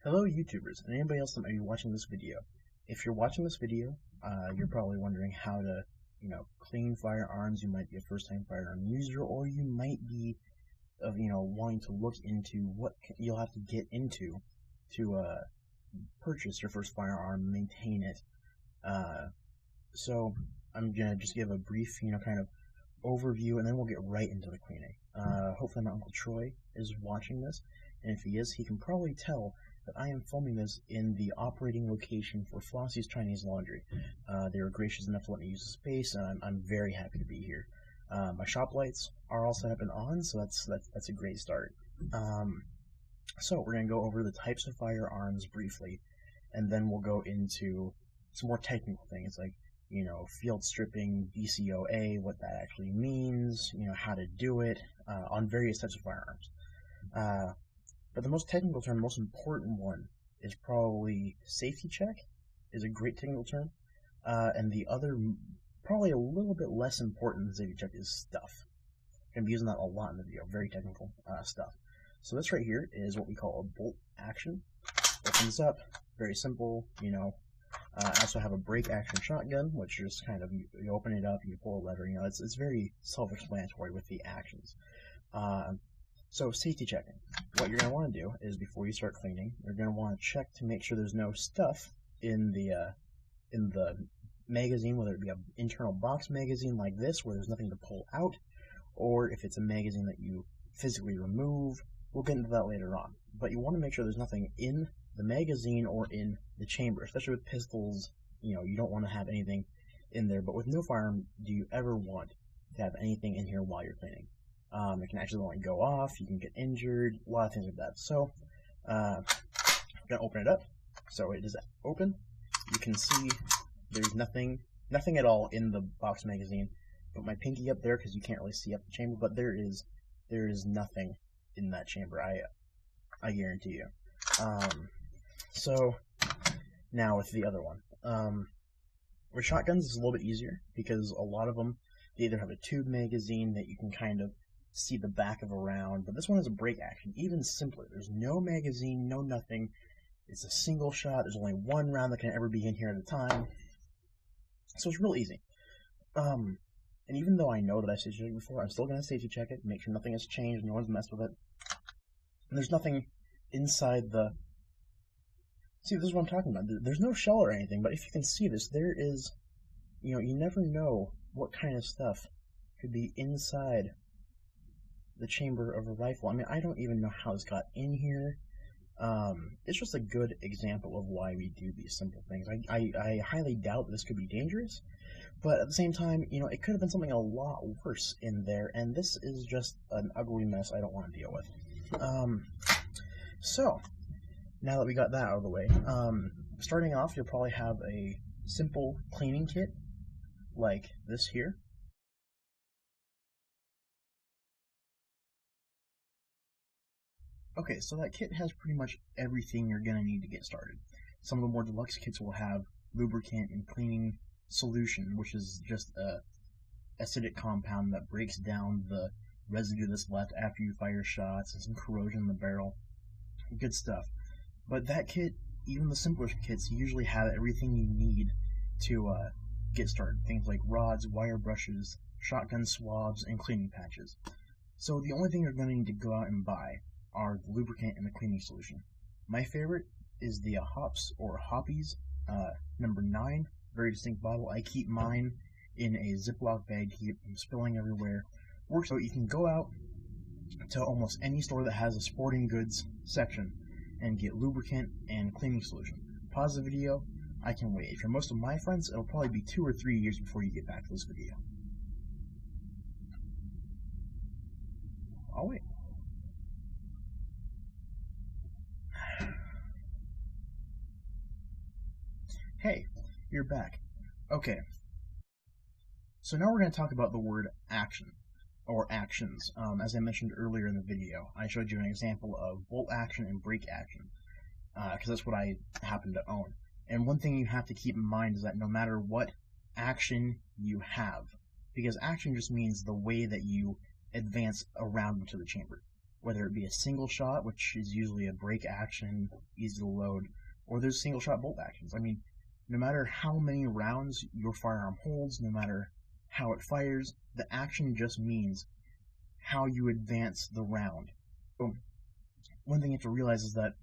Hello YouTubers, and anybody else that might be watching this video. If you're watching this video, you're probably wondering how to, clean firearms. You might be a first-time firearm user, or you might be, wanting to look into what you'll have to get into to purchase your first firearm and maintain it. So I'm gonna just give a brief, kind of overview, and then we'll get right into the cleaning. Hopefully my Uncle Troy is watching this, and if he is, he can probably tell that I am filming this in the operating location for Flossie's Chinese Laundry. They were gracious enough to let me use the space, and I'm very happy to be here. My shop lights are all set up and on, so that's a great start. So we're going to go over the types of firearms briefly, and then we'll go into some more technical things like, field stripping, DCOA, what that actually means, how to do it, on various types of firearms. But the most technical term, the most important one, is probably safety check, is a great technical term, and the other, probably a little bit less important than safety check, is stuff. I'm going to be using that a lot in the video, very technical stuff. So this right here is what we call a bolt action. Opens up, very simple, I also have a break action shotgun, which is kind of, you open it up, you pull a lever, it's very self-explanatory with the actions. So safety checking. What you're going to want to do is before you start cleaning, you're going to want to check to make sure there's no stuff in the magazine, whether it be an internal box magazine like this where there's nothing to pull out, or if it's a magazine that you physically remove. We'll get into that later on. But you want to make sure there's nothing in the magazine or in the chamber, especially with pistols. You don't want to have anything in there. But with no firearm, do you ever want to have anything in here while you're cleaning? It can accidentally go off, you can get injured, a lot of things like that. So, I'm going to open it up. So it is open. You can see there's nothing at all in the box magazine. Put my pinky up there because you can't really see up the chamber, but there is nothing in that chamber, I guarantee you. So, now with the other one. With shotguns, it's a little bit easier because a lot of them, they either have a tube magazine that you can kind of see the back of a round, but this one is a break action, even simpler. There's no magazine, no nothing. It's a single shot. There's only one round that can ever be in here at a time, so it's real easy. And even though I know that I safety checked before, I'm still going to safety check it, make sure nothing has changed, no one's messed with it. And there's nothing inside the... See, this is what I'm talking about. There's no shell or anything, but if you can see this, there is... you never know what kind of stuff could be inside the chamber of a rifle. I mean, I don't even know how this got in here. It's just a good example of why we do these simple things. I highly doubt this could be dangerous, but at the same time, it could have been something a lot worse in there, and this is just an ugly mess I don't want to deal with. So, now that we got that out of the way, starting off, you'll probably have a simple cleaning kit, like this here. Okay, so that kit has pretty much everything you're going to need to get started. Some of the more deluxe kits will have lubricant and cleaning solution, which is just a acidic compound that breaks down the residue that's left after you fire shots and some corrosion in the barrel. Good stuff. But that kit, even the simpler kits, usually have everything you need to get started. Things like rods, wire brushes, shotgun swabs, and cleaning patches. So the only thing you're going to need to go out and buy are the lubricant and the cleaning solution. My favorite is the Hops or Hoppies number 9, very distinct bottle. I keep mine in a Ziploc bag to keep it from spilling everywhere. Works out, you can go out to almost any store that has a sporting goods section and get lubricant and cleaning solution. Pause the video, I can wait. For most of my friends, it'll probably be 2 or 3 years before you get back to this video. I'll wait. Hey, you're back. Okay. So now we're going to talk about the word action, or actions. As I mentioned earlier in the video, I showed you an example of bolt action and break action, because that's what I happen to own. And one thing you have to keep in mind is that no matter what action you have, because action just means the way that you advance around into the chamber. whether it be a single shot, which is usually a break action, easy to load, or those single shot bolt actions. I mean, no matter how many rounds your firearm holds, no matter how it fires, the action just means how you advance the round. So, one thing you have to realize is that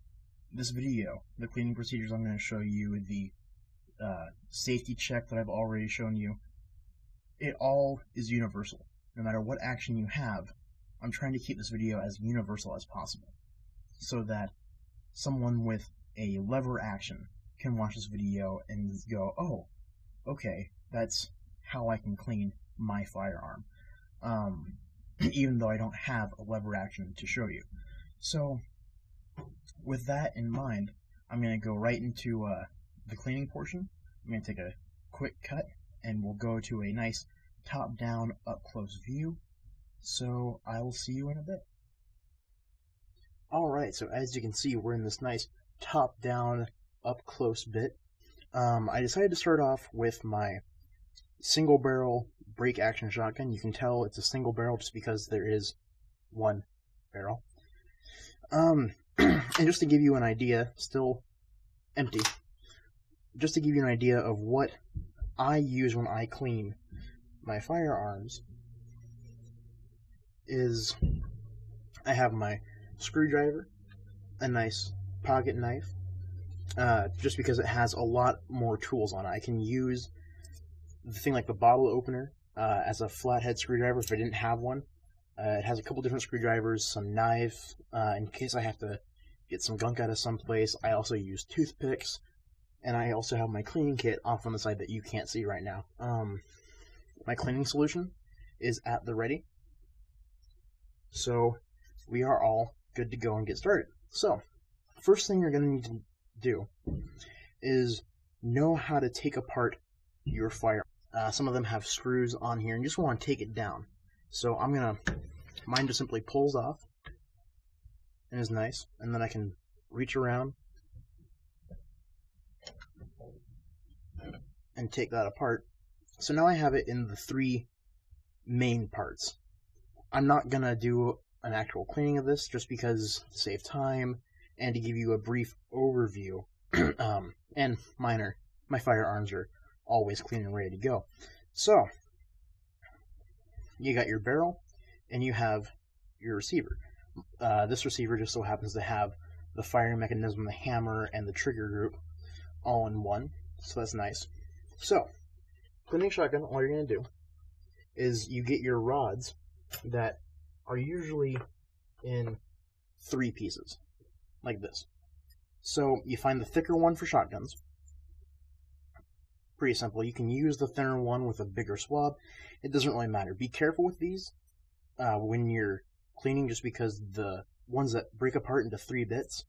this video, the cleaning procedures I'm going to show you, the safety check that I've already shown you, it all is universal. No matter what action you have, I'm trying to keep this video as universal as possible, so that someone with a lever action can watch this video and go, oh, okay, that's how I can clean my firearm, even though I don't have a lever action to show you. So, with that in mind, I'm going to go right into the cleaning portion. I'm going to take a quick cut, and we'll go to a nice top-down, up-close view. So, I will see you in a bit. Alright, so as you can see, we're in this nice top-down, up-close bit. I decided to start off with my single-barrel break-action shotgun. You can tell it's a single barrel just because there is one barrel. And just to give you an idea, still empty, just to give you an idea of what I use when I clean my firearms, is I have my screwdriver, a nice pocket knife, just because it has a lot more tools on it. I can use the thing like the bottle opener as a flathead screwdriver if I didn't have one. It has a couple different screwdrivers, some knife, in case I have to get some gunk out of someplace. I also use toothpicks, and I also have my cleaning kit off on the side that you can't see right now. My cleaning solution is at the ready, so we are all good to go and get started. So, first thing you're going to need to do is know how to take apart your firearm. Some of them have screws on here, and you just want to take it down. So mine just simply pulls off, and is nice, and then I can reach around and take that apart. So now I have it in the three main parts. I'm not going to do an actual cleaning of this just because to save time and to give you a brief overview. And my firearms are always clean and ready to go. So, you got your barrel, and you have your receiver. This receiver just so happens to have the firing mechanism, the hammer, and the trigger group all in one, so that's nice. So, cleaning shotgun, all you're going to do is you get your rods that are usually in 3 pieces, like this. So, you find the thicker one for shotguns. Pretty simple. You can use the thinner one with a bigger swab. It doesn't really matter. Be careful with these when you're cleaning, just because the ones that break apart into 3 bits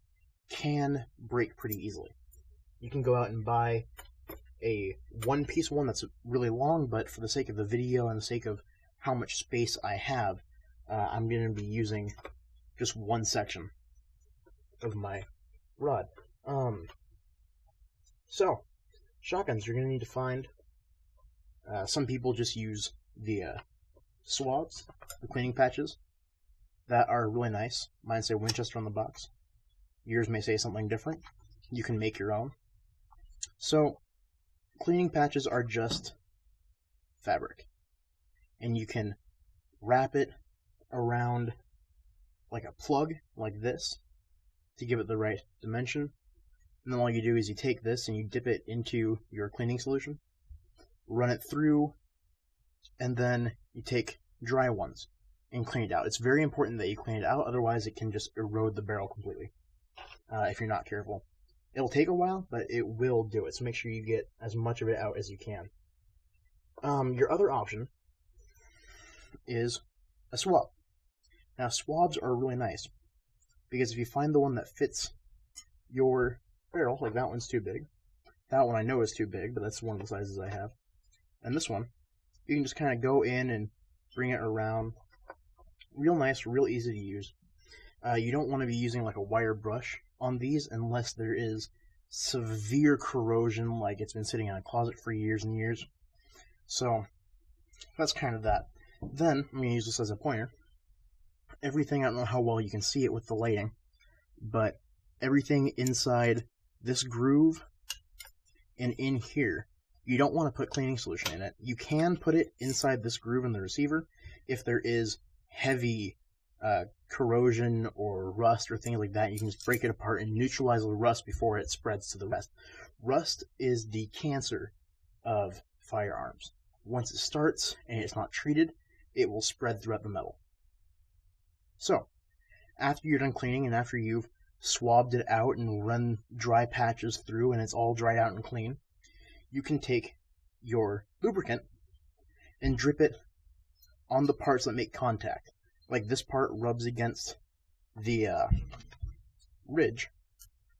can break pretty easily. You can go out and buy a one-piece one that's really long, but for the sake of the video and the sake of how much space I have, I'm going to be using just one section of my rod. So, shotguns, you're going to need to find, some people just use the swabs, the cleaning patches, that are really nice. Mine say Winchester on the box. Yours may say something different. You can make your own. So, cleaning patches are just fabric, and you can wrap it around like a plug, like this, to give it the right dimension. And then all you do is you take this and you dip it into your cleaning solution, run it through, and then you take dry ones and clean it out. It's very important that you clean it out, otherwise it can just erode the barrel completely if you're not careful. It'll take a while, but it will do it, so make sure you get as much of it out as you can. Your other option is a swab. Now, swabs are really nice, because if you find the one that fits your barrel, like that one's too big, that one I know is too big, but that's one of the sizes I have, and this one, you can just kind of go in and bring it around. Real nice, real easy to use. You don't want to be using like a wire brush on these unless there is severe corrosion, like it's been sitting in a closet for years and years. So, that's kind of that. Then, I'm going to use this as a pointer, everything, I don't know how well you can see it with the lighting, but everything inside this groove and in here, you don't want to put cleaning solution in it. You can put it inside this groove in the receiver if there is heavy corrosion or rust or things like that. You can just break it apart and neutralize the rust before it spreads to the rest. Rust is the cancer of firearms. Once it starts and it's not treated, it will spread throughout the metal. So, after you're done cleaning and after you've swabbed it out and run dry patches through and it's all dried out and clean, you can take your lubricant and drip it on the parts that make contact. Like this part rubs against the ridge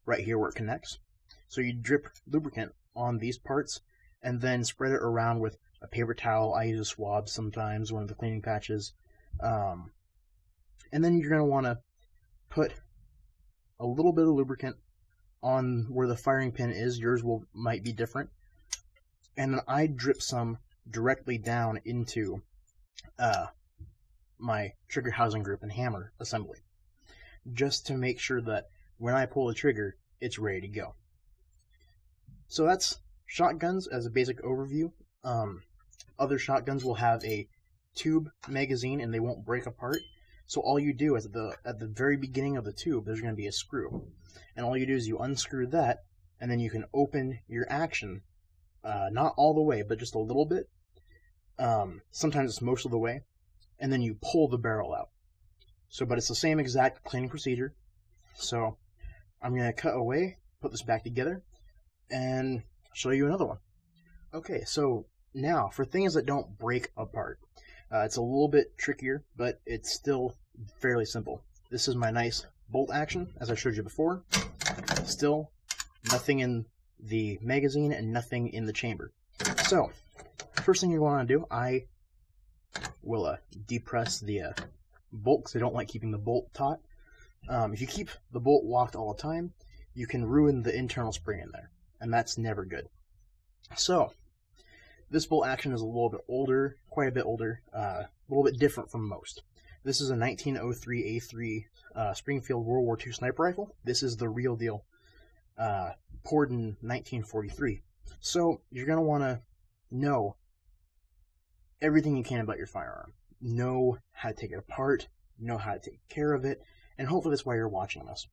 right here where it connects. So you drip lubricant on these parts and then spread it around with a paper towel. I use a swab sometimes, one of the cleaning patches. And then you're going to want to put a little bit of lubricant on where the firing pin is. Yours might be different. And then I drip some directly down into my trigger housing group and hammer assembly, just to make sure that when I pull the trigger, it's ready to go. So that's shotguns as a basic overview. Other shotguns will have a tube magazine and they won't break apart. So all you do is at the very beginning of the tube, there's going to be a screw. And all you do is you unscrew that, and then you can open your action, not all the way, but just a little bit. Sometimes it's most of the way. And then you pull the barrel out. So, but it's the same exact cleaning procedure. So I'm going to cut away, put this back together, and show you another one. Okay, so now for things that don't break apart. It's a little bit trickier, but it's still fairly simple. This is my nice bolt action, as I showed you before. Still nothing in the magazine and nothing in the chamber. So, first thing you want to do, I will depress the bolt, because I don't like keeping the bolt taut. If you keep the bolt locked all the time, you can ruin the internal spring in there, and that's never good. So, this bolt action is a little bit older, quite a bit older, a little bit different from most. This is a 1903 A3 Springfield World War II sniper rifle. This is the real deal, poured in 1943. So you're going to want to know everything you can about your firearm. Know how to take it apart, know how to take care of it, and hopefully that's why you're watching this.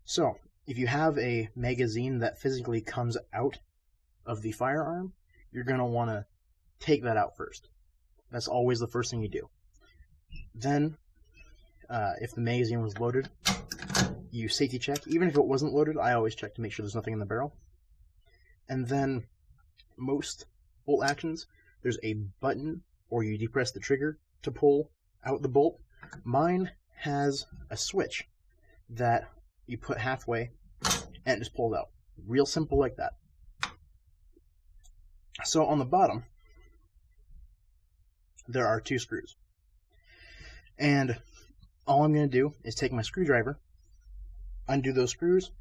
So, if you have a magazine that physically comes out of the firearm, you're going to want to take that out first. That's always the first thing you do. Then, if the magazine was loaded, you safety check. Even if it wasn't loaded, I always check to make sure there's nothing in the barrel. And then, most bolt actions, there's a button, or you depress the trigger to pull out the bolt. Mine has a switch that you put halfway, and it just pulls out. Real simple like that. So on the bottom, there are 2 screws. And all I'm going to do is take my screwdriver, undo those screws,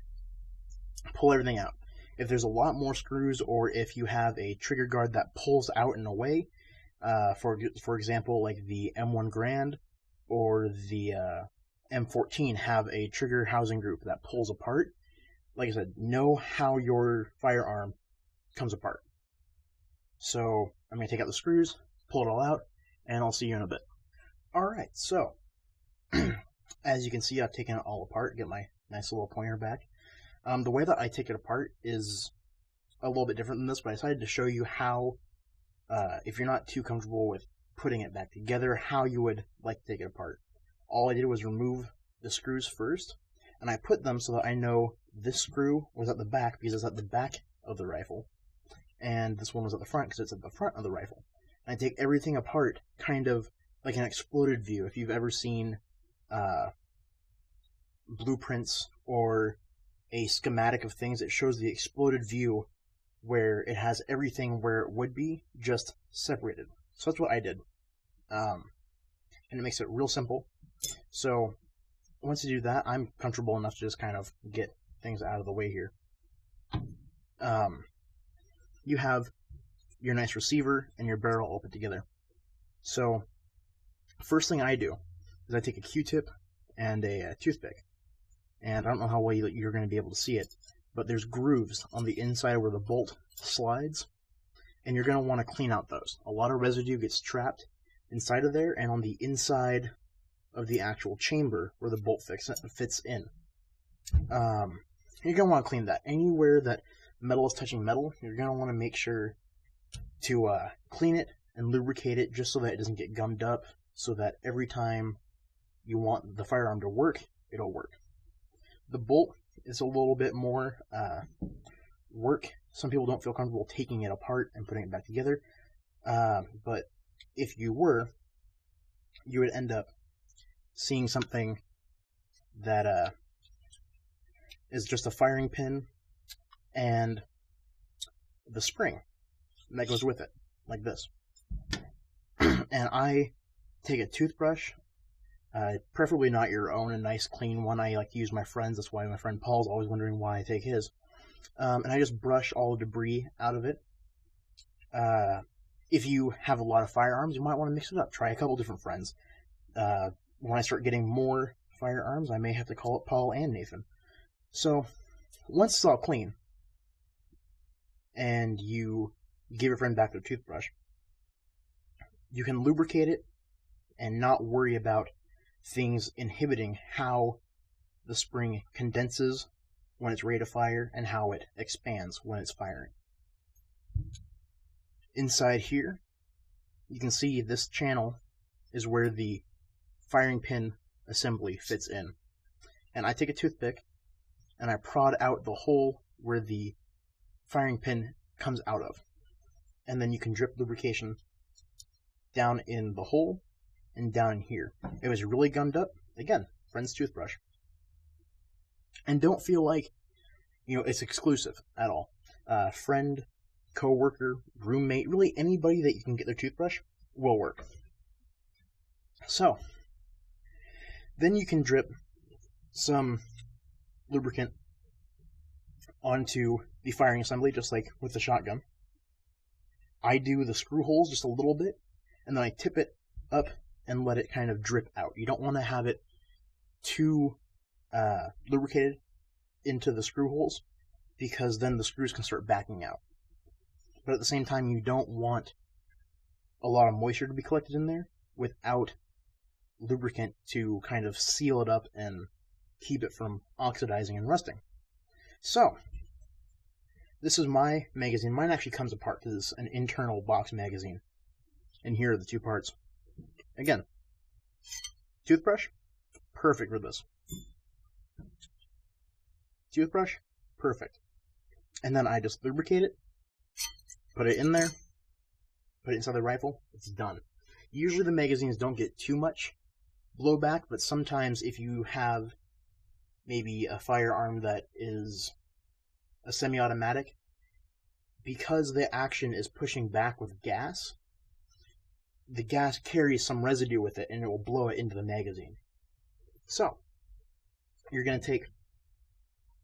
pull everything out. If there's a lot more screws, or if you have a trigger guard that pulls out and away, for example, like the M1 Grand or the M14 have a trigger housing group that pulls apart. Like I said, know how your firearm comes apart. So I'm going to take out the screws, pull it all out, and I'll see you in a bit. Alright, so as you can see, I've taken it all apart, get my nice little pointer back. The way that I take it apart is a little bit different than this, but I decided to show you how, if you're not too comfortable with putting it back together, how you would like to take it apart. All I did was remove the screws first, and I put them so that I know this screw was at the back because it's at the back of the rifle, and this one was at the front because it's at the front of the rifle. And I take everything apart kind of like an exploded view. If you've ever seen blueprints or a schematic of things, it shows the exploded view where it has everything where it would be, just separated. So that's what I did. And it makes it real simple. So once you do that, I'm comfortable enough to just kind of get things out of the way here. You have your nice receiver and your barrel all put together. So First thing I do is I take a Q-tip and a toothpick, and I don't know how well you're going to be able to see it, but there's grooves on the inside where the bolt slides, and you're going to want to clean out those. A lot of residue gets trapped inside of there and on the inside of the actual chamber where the bolt fits in. You're going to want to clean that. Anywhere that metal is touching metal, you're going to want to make sure to clean it and lubricate it just so that it doesn't get gummed up, so that every time you want the firearm to work, it'll work. The bolt is a little bit more work. Some people don't feel comfortable taking it apart and putting it back together, but if you were, you would end up seeing something that is just a firing pin and the spring that goes with it, like this. And I take a toothbrush, preferably not your own, a nice clean one. I like to use my friend's. That's why my friend Paul's always wondering why I take his. And I just brush all the debris out of it. If you have a lot of firearms, you might want to mix it up. Try a couple different friends. When I start getting more firearms, I may have to call up Paul and Nathan. So, once it's all clean, and you give your friend back their toothbrush, you can lubricate it and not worry about things inhibiting how the spring condenses when it's ready to fire and how it expands when it's firing. Inside here, you can see this channel is where the firing pin assembly fits in. And I take a toothpick and I prod out the hole where the firing pin comes out of. And then you can drip lubrication down in the hole and down in here. If it was really gummed up, again, friend's toothbrush. And don't feel like, it's exclusive at all. Friend, co-worker, roommate, really anybody that you can get their toothbrush will work. So, then you can drip some lubricant onto the firing assembly, just like with the shotgun. I do the screw holes just a little bit, and then I tip it up and let it kind of drip out. You don't want to have it too lubricated into the screw holes, because then the screws can start backing out. But at the same time, you don't want a lot of moisture to be collected in there without lubricant to kind of seal it up and keep it from oxidizing and rusting. So, this is my magazine. Mine actually comes apart because it's an internal box magazine. And here are the two parts. Again, toothbrush, perfect for this. Toothbrush, perfect. And then I just lubricate it, put it in there, put it inside the rifle, it's done. Usually the magazines don't get too much blowback, but sometimes if you have maybe a firearm that is a semi-automatic, because the action is pushing back with gas, the gas carries some residue with it and it will blow it into the magazine. So, you're going to take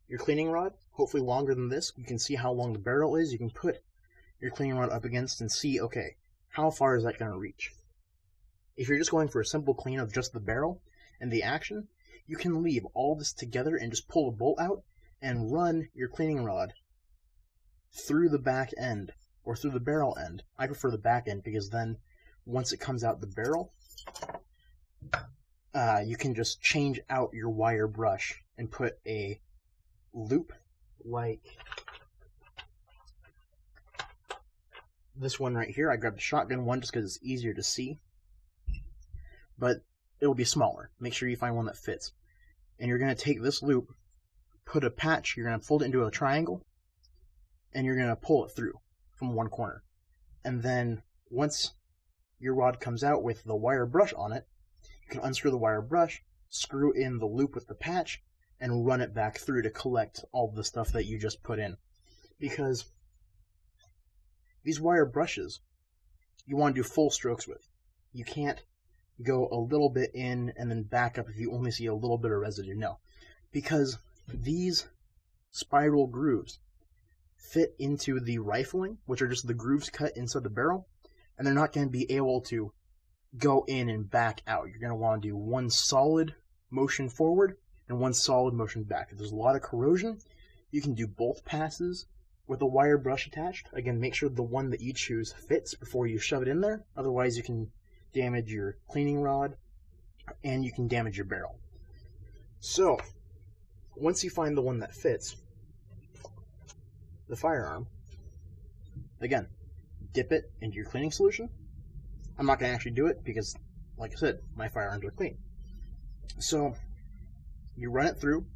your cleaning rod, hopefully longer than this. You can see how long the barrel is. You can put your cleaning rod up against and see, okay, how far is that going to reach? If you're just going for a simple clean of just the barrel and the action, you can leave all this together and just pull the bolt out and run your cleaning rod through the back end or through the barrel end. I prefer the back end because then once it comes out the barrel, you can just change out your wire brush and put a loop like this one right here. I grabbed the shotgun one just because it's easier to see, but it'll be smaller. Make sure you find one that fits. And you're going to take this loop, put a patch, you're going to fold it into a triangle, and you're going to pull it through from one corner. And then once your rod comes out with the wire brush on it, you can unscrew the wire brush, screw in the loop with the patch, and run it back through to collect all the stuff that you just put in. Because these wire brushes, you want to do full strokes with. You can't go a little bit in and then back up if you only see a little bit of residue. No. Because these spiral grooves fit into the rifling, which are just the grooves cut inside the barrel, and they're not going to be able to go in and back out. You're going to want to do one solid motion forward and one solid motion back. If there's a lot of corrosion, you can do both passes with a wire brush attached. Again, make sure the one that you choose fits before you shove it in there. Otherwise, you can damage your cleaning rod and you can damage your barrel. So, once you find the one that fits, the firearm, again, dip it into your cleaning solution. I'm not going to actually do it because, like I said, my firearms are clean. So, you run it through.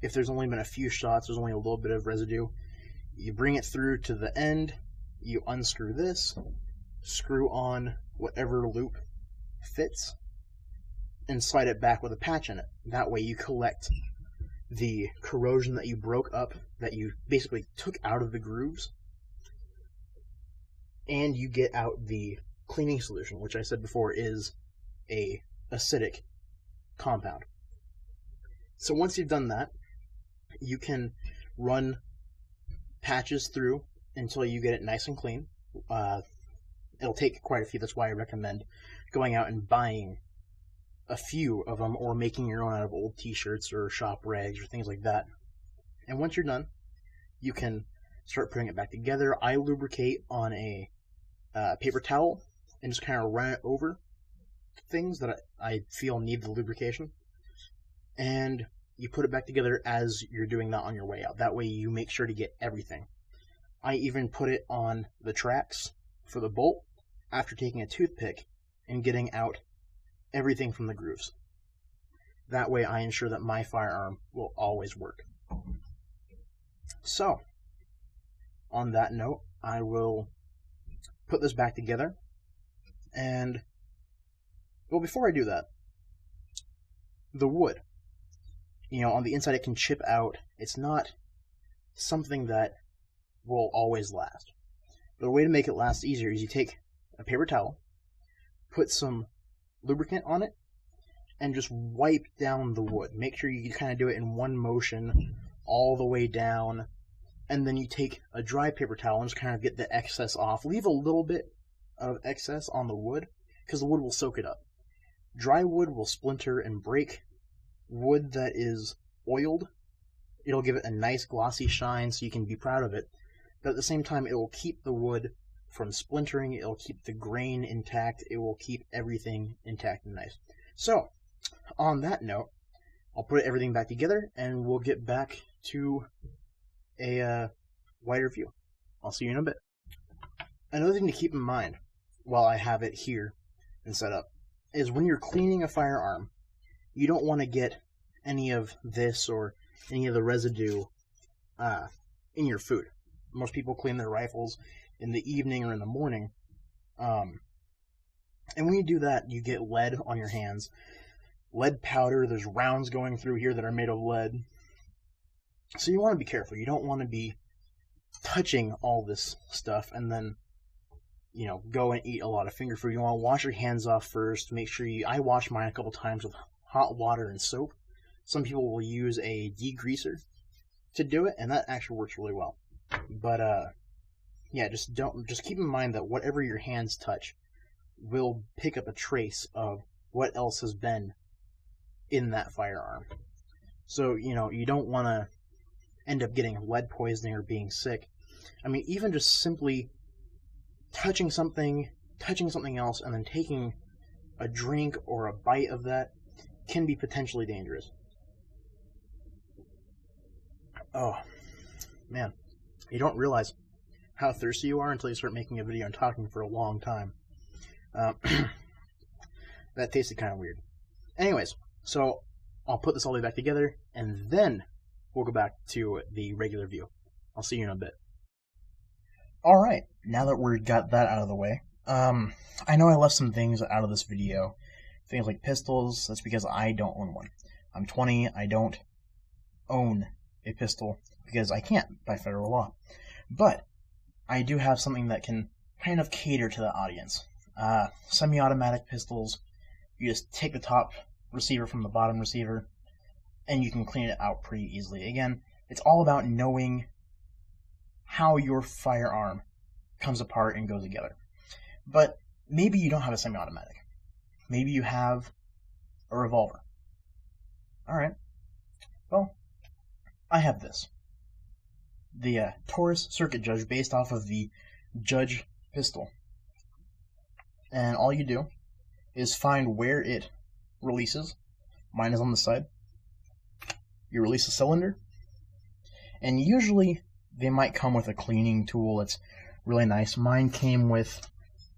If there's only been a few shots, there's only a little bit of residue, you bring it through to the end, you unscrew this, screw on whatever loop fits, and slide it back with a patch in it. That way you collect the corrosion that you broke up, that you basically took out of the grooves, and you get out the cleaning solution, which I said before is a acidic compound. So once you've done that, you can run patches through until you get it nice and clean. It'll take quite a few. That's why I recommend going out and buying a few of them or making your own out of old t-shirts or shop rags or things like that. And once you're done, you can start putting it back together. I lubricate on a paper towel and just kind of run it over things that I feel need the lubrication. And you put it back together as you're doing that on your way out. That way you make sure to get everything. I even put it on the tracks for the bolt after taking a toothpick and getting out everything from the grooves. That way I ensure that my firearm will always work. So, on that note, I will put this back together. And, well, before I do that, the wood. You know, on the inside it can chip out. It's not something that will always last. But a way to make it last easier is you take a paper towel, put some lubricant on it, and just wipe down the wood. Make sure you kind of do it in one motion all the way down, and then you take a dry paper towel and just kind of get the excess off. Leave a little bit of excess on the wood, because the wood will soak it up. Dry wood will splinter and break. Wood that is oiled, it'll give it a nice glossy shine so you can be proud of it, but at the same time it will keep the wood from splintering, it'll keep the grain intact, it will keep everything intact and nice. So, on that note, I'll put everything back together and we'll get back to a wider view. I'll see you in a bit. Another thing to keep in mind while I have it here and set up is when you're cleaning a firearm, you don't want to get any of this or any of the residue in your food. Most people clean their rifles in the evening or in the morning. And when you do that, you get lead on your hands. Lead powder, there's rounds going through here that are made of lead. So you want to be careful. You don't want to be touching all this stuff and then, you know, go and eat a lot of finger food. You want to wash your hands off first. Make sure I wash mine a couple times with hot water and soap. Some people will use a degreaser to do it, and that actually works really well. But yeah, just keep in mind that whatever your hands touch will pick up a trace of what else has been in that firearm. So, you know, you don't want to end up getting lead poisoning or being sick. I mean, even just simply touching something else, and then taking a drink or a bite of that can be potentially dangerous. Oh, man. You don't realize how thirsty you are until you start making a video and talking for a long time. That tasted kind of weird. Anyways, so I'll put this all the way back together, and then we'll go back to the regular view. I'll see you in a bit. Alright, now that we've got that out of the way, I know I left some things out of this video. Things like pistols. That's because I don't own one. I'm 20, I don't own a pistol because I can't by federal law. But I do have something that can kind of cater to the audience. Semi-automatic pistols, you just take the top receiver from the bottom receiver, and you can clean it out pretty easily. Again, it's all about knowing how your firearm comes apart and goes together. But maybe you don't have a semi-automatic. Maybe you have a revolver. Alright, well, I have this. The Taurus Circuit Judge based off of the Judge pistol. And all you do is find where it releases. Mine is on the side. You release the cylinder, and usually they might come with a cleaning tool that's really nice. Mine came with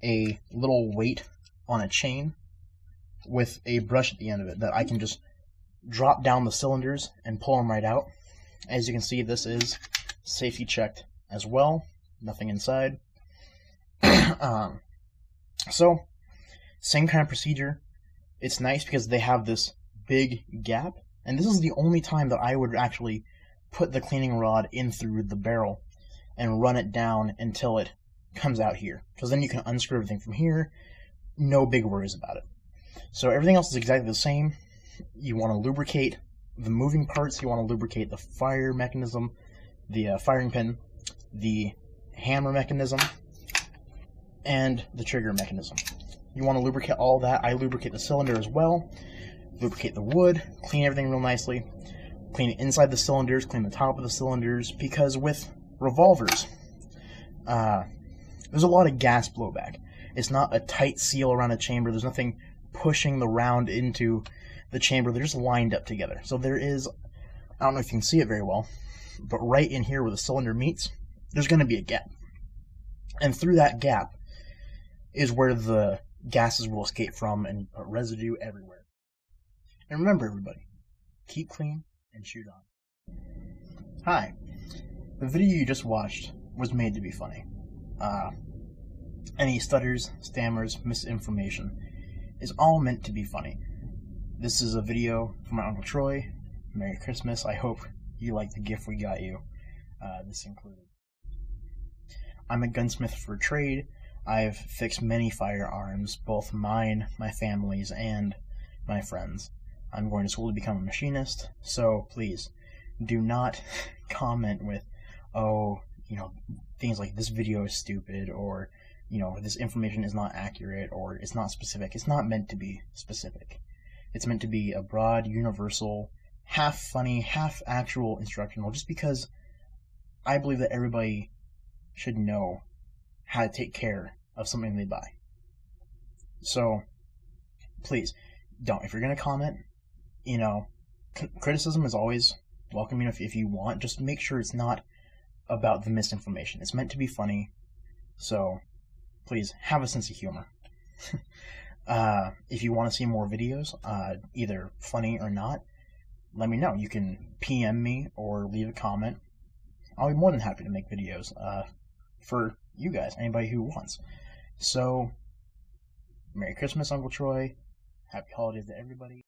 a little weight on a chain with a brush at the end of it that I can just drop down the cylinders and pull them right out. As you can see, this is safety checked as well. Nothing inside. So, same kind of procedure. It's nice because they have this big gap, and this is the only time that I would actually put the cleaning rod in through the barrel and run it down until it comes out here, because then you can unscrew everything from here. No big worries about it. So everything else is exactly the same. You want to lubricate the moving parts. You want to lubricate the fire mechanism, the firing pin, the hammer mechanism, and the trigger mechanism. You want to lubricate all that. I lubricate the cylinder as well. Lubricate the wood. Clean everything real nicely. Clean inside the cylinders. Clean the top of the cylinders. Because with revolvers, there's a lot of gas blowback. It's not a tight seal around a chamber. There's nothing pushing the round into the chamber. They're just lined up together. So there is, I don't know if you can see it very well, but right in here where the cylinder meets, there's going to be a gap. And through that gap is where the gases will escape from and put residue everywhere. And remember, everybody, keep clean and shoot on. Hi. The video you just watched was made to be funny. Any stutters, stammers, misinformation is all meant to be funny. This is a video from my Uncle Troy. Merry Christmas. I hope you like the gift we got you. This included. I'm a gunsmith for trade. I've fixed many firearms, both mine, my family's, and my friends. I'm going to school to become a machinist, so please do not comment with, oh, things like this video is stupid, or, this information is not accurate, or it's not specific. It's not meant to be specific. It's meant to be a broad, universal, half funny, half actual instructional, just because I believe that everybody should know how to take care of something they buy. So, please, don't. If you're going to comment, criticism is always welcome, if you want. Just make sure it's not about the misinformation. It's meant to be funny, so please, have a sense of humor. If you want to see more videos, either funny or not, let me know. You can PM me or leave a comment. I'll be more than happy to make videos for you guys, anybody who wants. So, Merry Christmas, Uncle Troy. Happy holidays to everybody.